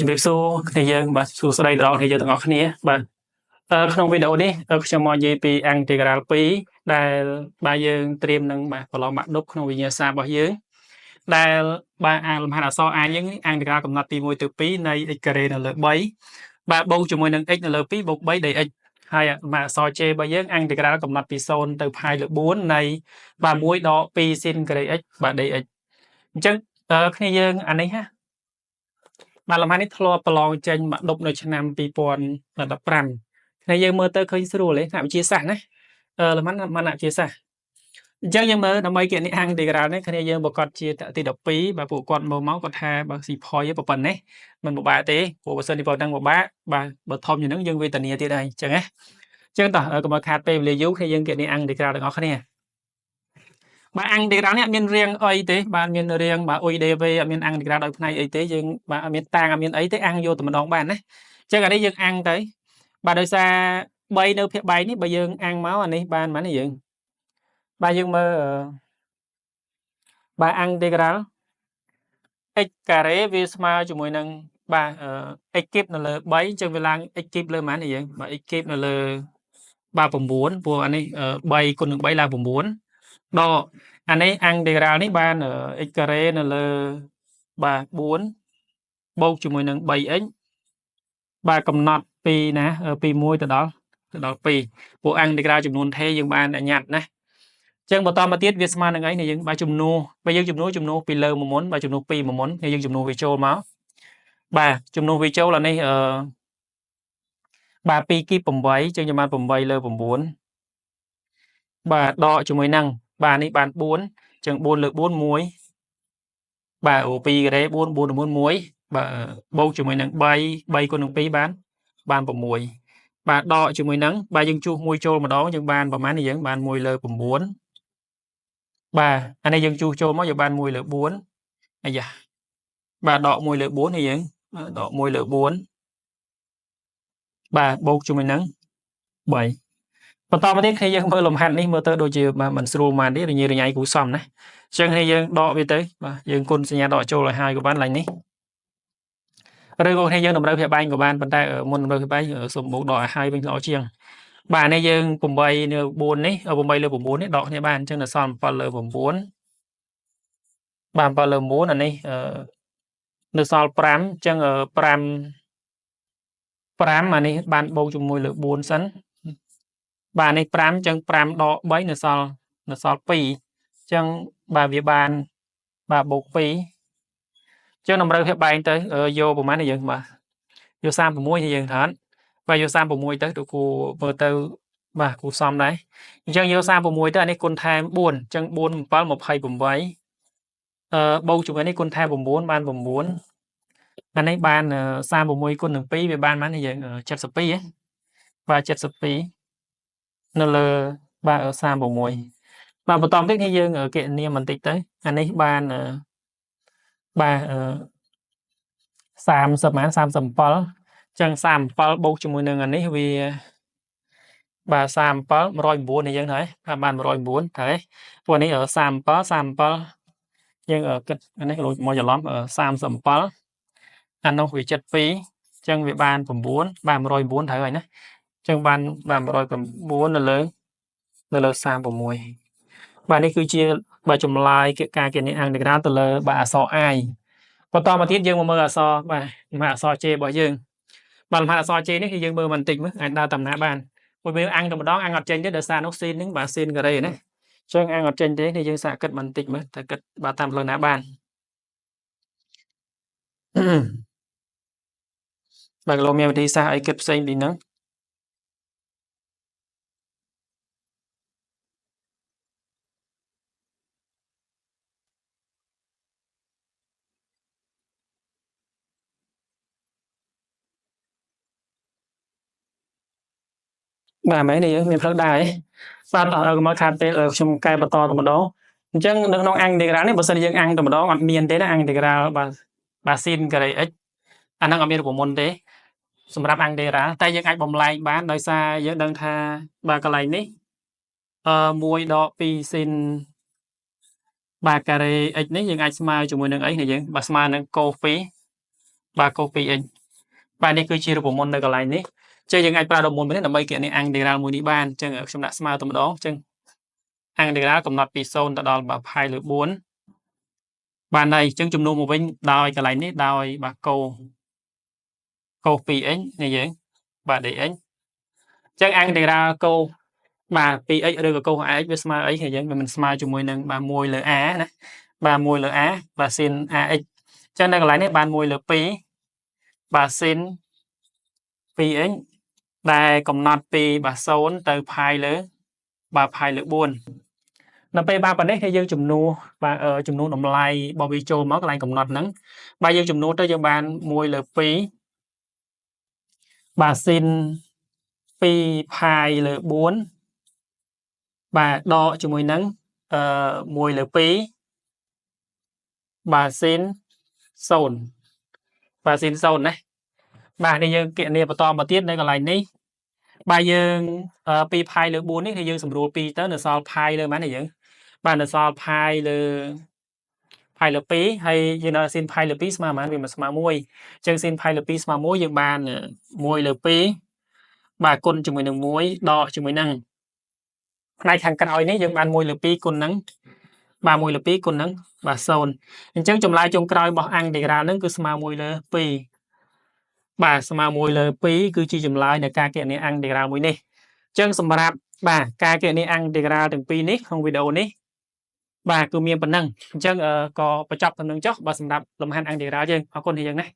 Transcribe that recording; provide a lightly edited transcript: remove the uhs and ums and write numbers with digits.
ជំរាបសួរគ្នាយើងបាទសួស្តីដល់គ្នាយើងទាំងអស់គ្នាបាទក្នុងវីដេអូនេះខ្ញុំមកនិយាយពី integral 2ដែលបាទយើងត្រៀមនឹងបាទប្រឡងបាក់ឌុបក្នុងវិញ្ញាសារបស់យើងដែលបាទអាលំហាត់អក្សរ A យើង integral កំណត់ពី1ទៅ2នៃ x ការ៉េនៅលើ3បាទបូកជាមួយនឹង x នៅលើ2បូក3 dx ហើយលំហាត់អក្សរ J របស់យើង integral កំណត់ពី0ទៅផាយលើ4នៃបាទ1ដក2 sin ការ៉េ x បាទ dx អញ្ចឹងគ្នាយើងអានេះណាបាទលំហាត់នេះធ្លាប់ប្រឡងចេញបាក់ឌុបនៅឆ្នាំ2015គ្នាយើងមើលទៅឃើញស្រួលទេថ្នាក់វិទ្យាសាស្ត្រណាលំហាត់មិនថ្នាក់វិទ្យាសាស្ត្រអញ្ចឹងយើងមើលដើម្បីគណនា integral នេះគ្នាយើងប្រកាសជាទី12បាទពួកគាត់មើលមកគាត់ថាបើស៊ី point ប៉ុណ្ណេះមិនពិបាកទេព្រោះបើសិនជាប៉ុណ្ណឹងពិបាកបាទបើធំជាងហ្នឹងយើងវេទនាទៀតហើយអញ្ចឹងណាអញ្ចឹងតោះកុំឲ្យខាតពេលវេលាយូរគ្នាយើងគណនា integral ទាំងអស់គ្នាបាទ integral នេះអត់មានរាងអីទេបាទមានរាងបាទអ៊ុយដេវេអត់មាន integral ដោយផ្នែកអីទេយើងបាទអត់មានតាំងអត់មានអីទេអាំងយកតែម្ដងបានណាអញ្ចឹងអានេះយើងអាំងទៅបាទដោយសារ3នៅភាគបែកនេះបើយើងអាំងមកអានេះបានប៉ុន្មានយើងបាទយើងមើលបាទ integral x ការ៉េវាស្មើជាមួយនឹងបាទ x គីបនៅលើ3អញ្ចឹងវាឡើង x គីបលើប៉ុន្មានយើងបាទ x គីបនៅលើបាទ9ព្រោះអានេះ3គុណនឹង3ឡើង9ដកអានេះ integral នេះបាន x ការ៉េនៅលើបាទ4បូកជាមួយនឹង 3x បាទកំណត់ពីណាពី1ទៅដល់2ព្រោះ integral ចំនួនថេរយើងបានញ៉ាត់ណាអញ្ចឹងបន្តមកទៀតវាស្មើនឹងអីនេះយើងបាទជំនួសបើយើងជំនួសពីលើមកមុនបាទជំនួស2មកមុនហើយយើងជំនួសវាចូលមកបាទជំនួសវាចូលអានេះបាទ2គីប8អញ្ចឹងយើងបាន8លើ9បាទដកជាមួយនឹងបាទនេះបាន4អញ្ចឹង4លើ4 1បាទ2ការ៉េ4 4ទៅ4 1បាទបូកជាមួយនឹង3គុណនឹង2បាន6បាទដកជាមួយនឹងបាទយើងជួស1ចូលម្ដងយើងបានប្រហែលនេះយើងបាន1លើ9បាទអានេះយើងជួសចូលមកយើងបាន1លើ4អាយ៉ាបាទដក1លើ4នេះយើងដក1លើ4បាទបូកជាមួយនឹង3បន្តមកទៀតគ្នាយើងមើលលំហាត់នេះមើលទៅដូចជាបាទមិនស្រួលប៉ុន្មានទេរញ៉េរញ៉ៃគូសំណាអញ្ចឹងគ្នាយើងដកវាទៅបាទយើងគុណសញ្ញាដកចូលឲ្យហើយក៏បានឡើងនេះឬក៏គ្នាយើងតម្រូវភាគបែងក៏បានប៉ុន្តែមុនតម្រូវភាគបែងសូមបូកដកឲ្យហើយវិញល្អជាងបាទនេះយើង8លើ4នេះ8លើ9នេះដកគ្នាបានអញ្ចឹងនៅសល់7លើ9បាទ7លើ9អានេះនៅសល់5អញ្ចឹង5អានេះបានបូកជាមួយលើ4សិនបាទនេះ5អញ្ចឹង5ដក3នៅសល់2អញ្ចឹងបាទវាបានបាទបូក2អញ្ចឹងតម្រូវភាគបែងទៅយកប្រហែលនេះយើងបាទយក36នេះយើងច្រើនបាទយក36ទៅគ្រូមើលទៅបាទគ្រូសំដែរអញ្ចឹងយក36ទៅអានេះគុណថែម4អញ្ចឹង4 7 28បូកជាមួយនេះគុណថែម9បាន9អានេះបាន36គុណនឹង2វាបានប៉ុន្មានយើង72ហ៎បាទ72នៅលើបាទ36បាទបន្តទៀតនេះយើងគណនាបន្តិចទៅអានេះបានបាទ30ប៉ុន្មាន37អញ្ចឹង37បូកជាមួយនឹងអានេះវាបាទ37 109នេះយើងហើយបាទបាន109ហើយព្រោះនេះ37យើងគិតអានេះមកច្រឡំ37អានោះវា72អញ្ចឹងវាបាន9បាទ109ត្រូវហើយណាអញ្ចឹងបាន109នៅលើ36បាទនេះគឺជាបាទចម្លើយការគណនា integral ទៅលើបាទអក្សរ I បន្តមកទៀតយើងមកមើលអក្សរបាទលំហាត់អក្សរ J របស់យើងបាទលំហាត់អក្សរ J នេះគឺយើងមើលបន្តិចមើលអាចដើរតាមណាបានព្រោះវាអាំងតែម្ដងអាំងអត់ចេញទេដោយសារនោះស៊ីនហ្នឹងបាទស៊ីនការ៉េណាអញ្ចឹងអាំងអត់ចេញទេនេះយើងសាកគិតបន្តិចមើលតែគិតបាទតាមផ្លូវណាបានបាទលោកមានវិធីសាស្ត្រអីគិតផ្សេងពីហ្នឹងបាទមែននេះយើងមានផ្លូវដែរបាទកុំឲ្យខាតពេលខ្ញុំកែបន្តតែម្ដងអញ្ចឹងនៅក្នុង integral នេះបើសិនយើងអាំងតែម្ដងអត់មានទេណា integral បាទsin ការ៉េ x អាហ្នឹងអត់មានរូបមន្តទេសម្រាប់ integral តែយើងអាចបំលែងបានដោយសារយើងដឹងថាបាទកន្លែងនេះ1ដក2 sin បាទការ៉េ x នេះយើងអាចស្មើជាមួយនឹងអីនេះយើងបាទស្មើនឹង cos 2 បាទកូពីអញបាទនេះគឺជារូបមន្តនៅកន្លែងនេះចឹងយើងអាចប្រើរូបមន្តនេះដើម្បីគណនាអង្គ integral មួយនេះបានចឹងខ្ញុំដាក់ស្មើតែម្ដងចឹងអង្គ integral កំណត់ពី0ទៅដល់បាទ pi លើ4បានហើយចឹងជំនួសមកវិញដោយកន្លែងនេះដោយបាទកូ 2x នេះយើងបាទ dx ចឹងអង្គ integral កូបាទ 2x ឬក៏កូ ax វាស្មើអីហើយយើងវាមិនស្មើជាមួយនឹងបាទ1លើ a ណាបាទ1លើ a បាទ sin ax ចឹងនៅកន្លែងនេះបាន1លើ2បាទ sin 2x ដែលកំណត់ពីបាទ0ទៅ pi លើបាទ pi លើ4នៅពេលបាទប៉ុណ្ណេះthìយើងជំនួសបាទចំនួនតម្លៃរបស់វាចូលមកកន្លែងកំណត់ហ្នឹងបាទយើងចំនួនទៅយើងបាន1លើ2បាទ sin 2 pi លើ4បាទដកជាមួយនឹង1លើ2បាទ sin 0បាទ sin 0ណាបាទនេះយើងគណនាបន្តមកទៀតនៅកន្លែងនេះបាទយើង2 pi លើ4នេះthìយើងសម្រួល2ទៅនៅសល់ pi លើប៉ុន្មានយើងបាទនៅសល់ pi លើ2ហើយយើងនៅ sin pi លើ2ស្មើប៉ុន្មានវាមិនស្មើ1អញ្ចឹង sin pi លើ2ស្មើ1យើងបាន1លើ2បាទគុណជាមួយនឹង1ដកជាមួយនឹងផ្នែកខាងក្រោយនេះយើងបាន1លើ2គុណនឹងបាទ1លើ2គុណនឹងបាទ0អញ្ចឹងចម្លើយចុងក្រោយរបស់អង្គ integral ហ្នឹងគឺស្មើ1លើ2បាទស្មើ1លើ2គឺជាចម្លើយនៃការគណនាអង្គ integral មួយនេះអញ្ចឹងសម្រាប់បាទការគណនាអង្គ integral ទាំងពីរនេះក្នុងវីដេអូនេះបាទគឺមានប៉ុណ្ណឹងអញ្ចឹងក៏បញ្ចប់ដំណឹងចុះបាទសម្រាប់លំហាត់អង្គ integral យើងអរគុណយើងណា